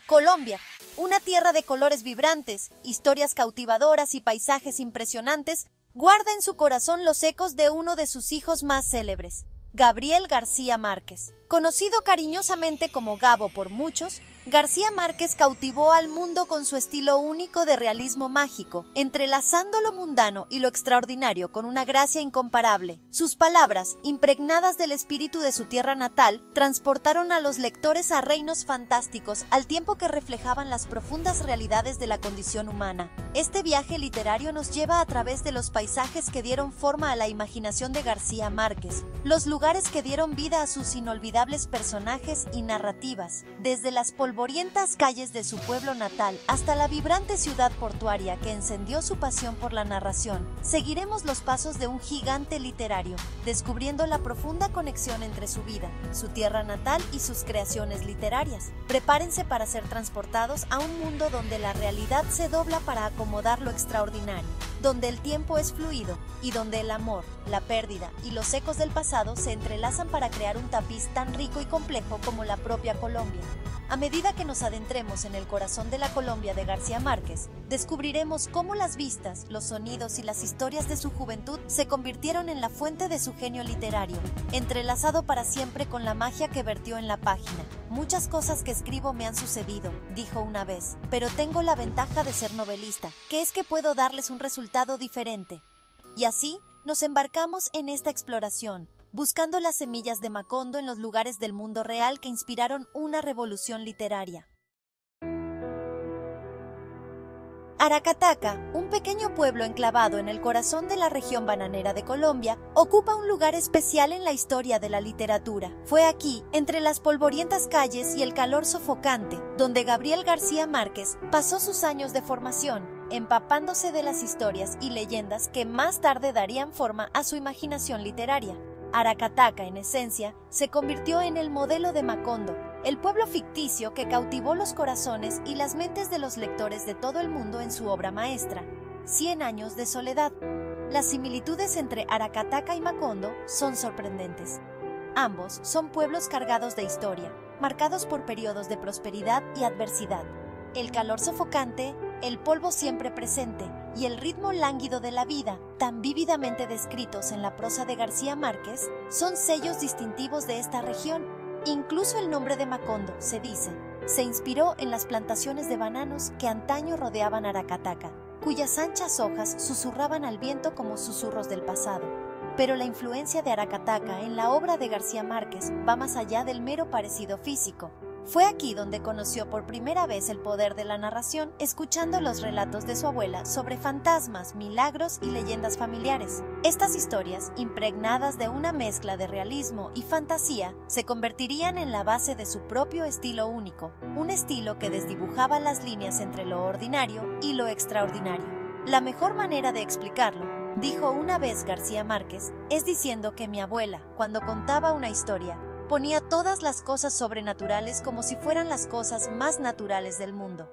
Colombia, una tierra de colores vibrantes, historias cautivadoras y paisajes impresionantes, guarda en su corazón los ecos de uno de sus hijos más célebres, Gabriel García Márquez. Conocido cariñosamente como Gabo por muchos, García Márquez cautivó al mundo con su estilo único de realismo mágico, entrelazando lo mundano y lo extraordinario con una gracia incomparable. Sus palabras, impregnadas del espíritu de su tierra natal, transportaron a los lectores a reinos fantásticos al tiempo que reflejaban las profundas realidades de la condición humana. Este viaje literario nos lleva a través de los paisajes que dieron forma a la imaginación de García Márquez, los lugares que dieron vida a sus inolvidables personajes y narrativas, desde las polvorientas calles de su pueblo natal hasta la vibrante ciudad portuaria que encendió su pasión por la narración. Seguiremos los pasos de un gigante literario, descubriendo la profunda conexión entre su vida, su tierra natal y sus creaciones literarias. Prepárense para ser transportados a un mundo donde la realidad se dobla para acomodar lo extraordinario, donde el tiempo es fluido y donde el amor, la pérdida y los ecos del pasado se entrelazan para crear un tapiz tan rico y complejo como la propia Colombia. A medida que nos adentremos en el corazón de la Colombia de García Márquez, descubriremos cómo las vistas, los sonidos y las historias de su juventud se convirtieron en la fuente de su genio literario, entrelazado para siempre con la magia que vertió en la página. Muchas cosas que escribo me han sucedido, dijo una vez, pero tengo la ventaja de ser novelista, que es que puedo darles un resultado diferente. Y así, nos embarcamos en esta exploración, buscando las semillas de Macondo en los lugares del mundo real que inspiraron una revolución literaria. Aracataca, un pequeño pueblo enclavado en el corazón de la región bananera de Colombia, ocupa un lugar especial en la historia de la literatura. Fue aquí, entre las polvorientas calles y el calor sofocante, donde Gabriel García Márquez pasó sus años de formación, empapándose de las historias y leyendas que más tarde darían forma a su imaginación literaria. Aracataca, en esencia, se convirtió en el modelo de Macondo, el pueblo ficticio que cautivó los corazones y las mentes de los lectores de todo el mundo en su obra maestra, 100 años de soledad. Las similitudes entre Aracataca y Macondo son sorprendentes. Ambos son pueblos cargados de historia, marcados por periodos de prosperidad y adversidad. El calor sofocante, el polvo siempre presente y el ritmo lánguido de la vida, tan vívidamente descritos en la prosa de García Márquez, son sellos distintivos de esta región. Incluso el nombre de Macondo, se dice, se inspiró en las plantaciones de bananos que antaño rodeaban Aracataca, cuyas anchas hojas susurraban al viento como susurros del pasado. Pero la influencia de Aracataca en la obra de García Márquez va más allá del mero parecido físico. Fue aquí donde conoció por primera vez el poder de la narración, escuchando los relatos de su abuela sobre fantasmas, milagros y leyendas familiares. Estas historias, impregnadas de una mezcla de realismo y fantasía, se convertirían en la base de su propio estilo único, un estilo que desdibujaba las líneas entre lo ordinario y lo extraordinario. La mejor manera de explicarlo, dijo una vez García Márquez, es diciendo que mi abuela, cuando contaba una historia, ponía todas las cosas sobrenaturales como si fueran las cosas más naturales del mundo.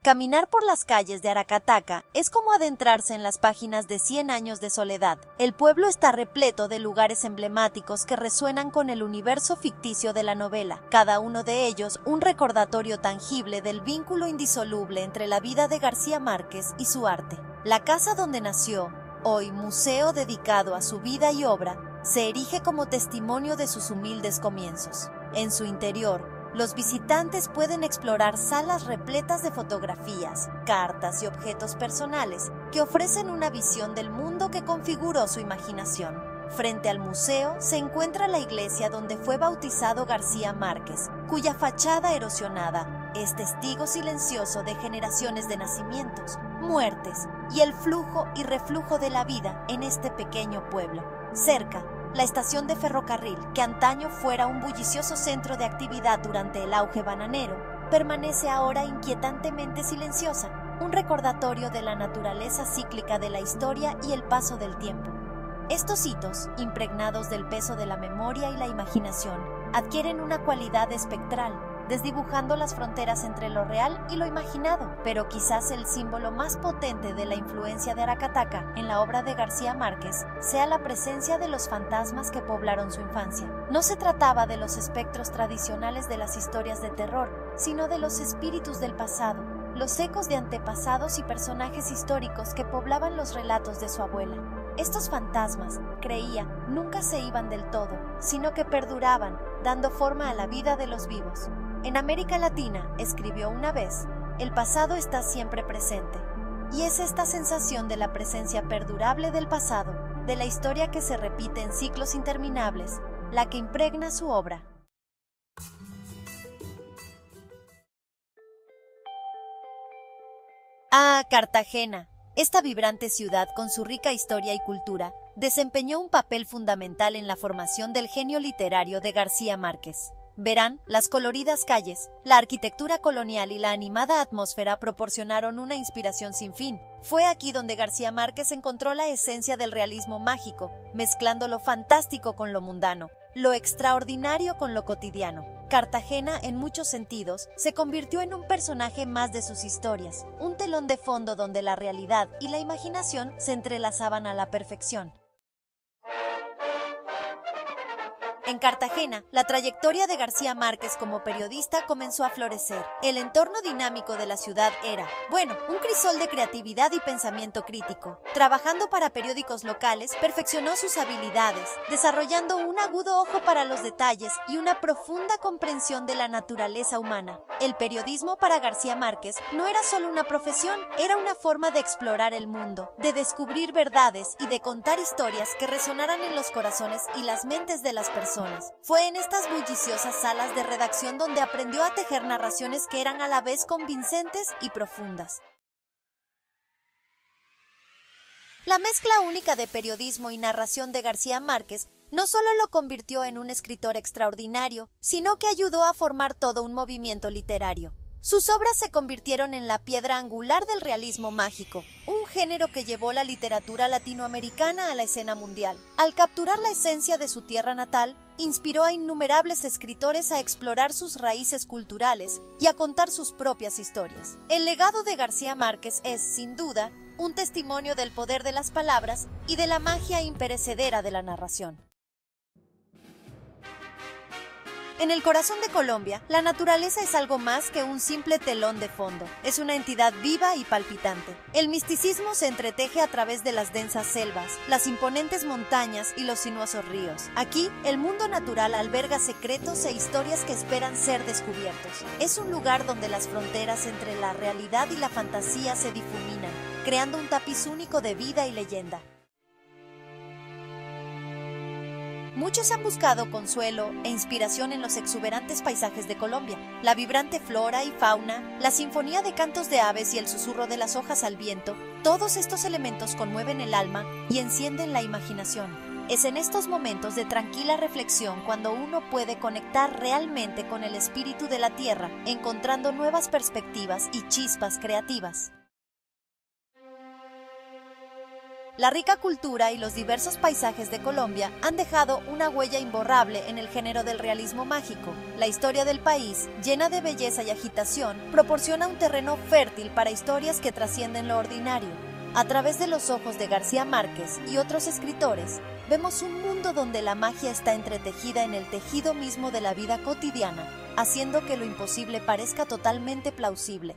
Caminar por las calles de Aracataca es como adentrarse en las páginas de 100 años de soledad. El pueblo está repleto de lugares emblemáticos que resuenan con el universo ficticio de la novela, cada uno de ellos un recordatorio tangible del vínculo indisoluble entre la vida de García Márquez y su arte. La casa donde nació, hoy museo dedicado a su vida y obra, se erige como testimonio de sus humildes comienzos. En su interior, los visitantes pueden explorar salas repletas de fotografías, cartas y objetos personales que ofrecen una visión del mundo que configuró su imaginación. Frente al museo se encuentra la iglesia donde fue bautizado García Márquez, cuya fachada erosionada es testigo silencioso de generaciones de nacimientos, muertes y el flujo y reflujo de la vida en este pequeño pueblo. Cerca, la estación de ferrocarril, que antaño fuera un bullicioso centro de actividad durante el auge bananero, permanece ahora inquietantemente silenciosa, un recordatorio de la naturaleza cíclica de la historia y el paso del tiempo. Estos hitos, impregnados del peso de la memoria y la imaginación, adquieren una cualidad espectral, desdibujando las fronteras entre lo real y lo imaginado. Pero quizás el símbolo más potente de la influencia de Aracataca en la obra de García Márquez sea la presencia de los fantasmas que poblaron su infancia. No se trataba de los espectros tradicionales de las historias de terror, sino de los espíritus del pasado, los ecos de antepasados y personajes históricos que poblaban los relatos de su abuela. Estos fantasmas, creía, nunca se iban del todo, sino que perduraban, dando forma a la vida de los vivos. En América Latina, escribió una vez, el pasado está siempre presente. Y es esta sensación de la presencia perdurable del pasado, de la historia que se repite en ciclos interminables, la que impregna su obra. Cartagena. Esta vibrante ciudad, con su rica historia y cultura, desempeñó un papel fundamental en la formación del genio literario de García Márquez. Verán, las coloridas calles, la arquitectura colonial y la animada atmósfera proporcionaron una inspiración sin fin. Fue aquí donde García Márquez encontró la esencia del realismo mágico, mezclando lo fantástico con lo mundano, lo extraordinario con lo cotidiano. Cartagena, en muchos sentidos, se convirtió en un personaje más de sus historias, un telón de fondo donde la realidad y la imaginación se entrelazaban a la perfección. En Cartagena, la trayectoria de García Márquez como periodista comenzó a florecer. El entorno dinámico de la ciudad era, un crisol de creatividad y pensamiento crítico. Trabajando para periódicos locales, perfeccionó sus habilidades, desarrollando un agudo ojo para los detalles y una profunda comprensión de la naturaleza humana. El periodismo para García Márquez no era solo una profesión, era una forma de explorar el mundo, de descubrir verdades y de contar historias que resonaran en los corazones y las mentes de las personas. Fue en estas bulliciosas salas de redacción donde aprendió a tejer narraciones que eran a la vez convincentes y profundas. La mezcla única de periodismo y narración de García Márquez no solo lo convirtió en un escritor extraordinario, sino que ayudó a formar todo un movimiento literario. Sus obras se convirtieron en la piedra angular del realismo mágico, un género que llevó la literatura latinoamericana a la escena mundial. Al capturar la esencia de su tierra natal, inspiró a innumerables escritores a explorar sus raíces culturales y a contar sus propias historias. El legado de García Márquez es, sin duda, un testimonio del poder de las palabras y de la magia imperecedera de la narración. En el corazón de Colombia, la naturaleza es algo más que un simple telón de fondo. Es una entidad viva y palpitante. El misticismo se entreteje a través de las densas selvas, las imponentes montañas y los sinuosos ríos. Aquí, el mundo natural alberga secretos e historias que esperan ser descubiertos. Es un lugar donde las fronteras entre la realidad y la fantasía se difuminan, creando un tapiz único de vida y leyenda. Muchos han buscado consuelo e inspiración en los exuberantes paisajes de Colombia, la vibrante flora y fauna, la sinfonía de cantos de aves y el susurro de las hojas al viento. Todos estos elementos conmueven el alma y encienden la imaginación. Es en estos momentos de tranquila reflexión cuando uno puede conectar realmente con el espíritu de la tierra, encontrando nuevas perspectivas y chispas creativas. La rica cultura y los diversos paisajes de Colombia han dejado una huella imborrable en el género del realismo mágico. La historia del país, llena de belleza y agitación, proporciona un terreno fértil para historias que trascienden lo ordinario. A través de los ojos de García Márquez y otros escritores, vemos un mundo donde la magia está entretejida en el tejido mismo de la vida cotidiana, haciendo que lo imposible parezca totalmente plausible.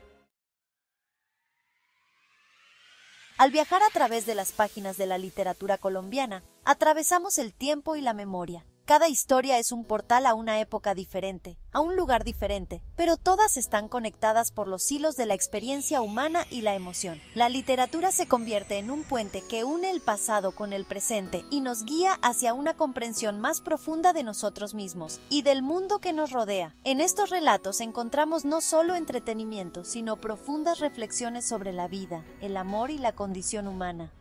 Al viajar a través de las páginas de la literatura colombiana, atravesamos el tiempo y la memoria. Cada historia es un portal a una época diferente, a un lugar diferente, pero todas están conectadas por los hilos de la experiencia humana y la emoción. La literatura se convierte en un puente que une el pasado con el presente y nos guía hacia una comprensión más profunda de nosotros mismos y del mundo que nos rodea. En estos relatos encontramos no solo entretenimiento, sino profundas reflexiones sobre la vida, el amor y la condición humana.